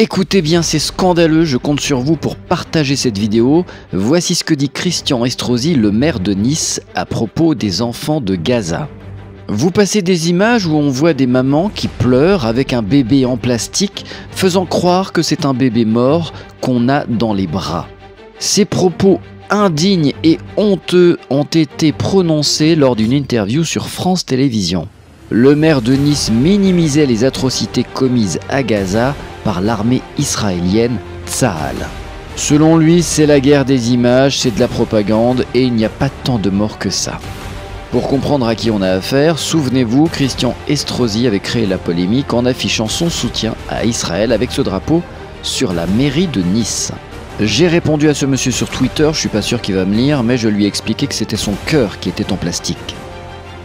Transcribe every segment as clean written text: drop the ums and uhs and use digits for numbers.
Écoutez bien, c'est scandaleux, je compte sur vous pour partager cette vidéo. Voici ce que dit Christian Estrosi, le maire de Nice, à propos des enfants de Gaza. Vous passez des images où on voit des mamans qui pleurent avec un bébé en plastique, faisant croire que c'est un bébé mort qu'on a dans les bras. Ces propos indignes et honteux ont été prononcés lors d'une interview sur France Télévisions. Le maire de Nice minimisait les atrocités commises à Gaza par l'armée israélienne Tsahal. Selon lui, c'est la guerre des images, c'est de la propagande et il n'y a pas tant de morts que ça. Pour comprendre à qui on a affaire, souvenez-vous, Christian Estrosi avait créé la polémique en affichant son soutien à Israël avec ce drapeau sur la mairie de Nice. J'ai répondu à ce monsieur sur Twitter, je suis pas sûr qu'il va me lire, mais je lui ai expliqué que c'était son cœur qui était en plastique.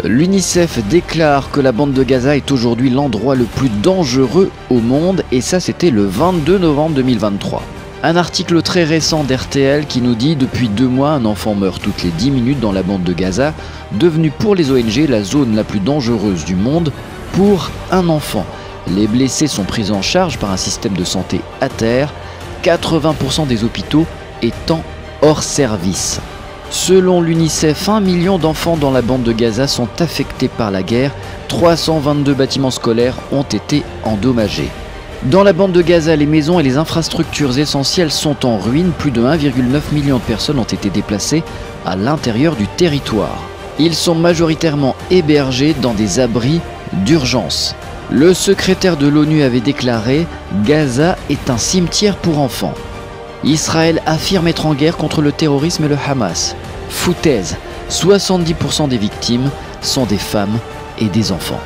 L'UNICEF déclare que la bande de Gaza est aujourd'hui l'endroit le plus dangereux au monde, et ça c'était le 22 novembre 2023. Un article très récent d'RTL qui nous dit « Depuis 2 mois, un enfant meurt toutes les 10 minutes dans la bande de Gaza, devenue pour les ONG la zone la plus dangereuse du monde pour un enfant. Les blessés sont pris en charge par un système de santé à terre, 80% des hôpitaux étant hors service. » Selon l'UNICEF, 1 million d'enfants dans la bande de Gaza sont affectés par la guerre, 322 bâtiments scolaires ont été endommagés. Dans la bande de Gaza, les maisons et les infrastructures essentielles sont en ruine, plus de 1,9 million de personnes ont été déplacées à l'intérieur du territoire. Ils sont majoritairement hébergés dans des abris d'urgence. Le secrétaire de l'ONU avait déclaré « Gaza est un cimetière pour enfants ». Israël affirme être en guerre contre le terrorisme et le Hamas. Foutaise, 70% des victimes sont des femmes et des enfants.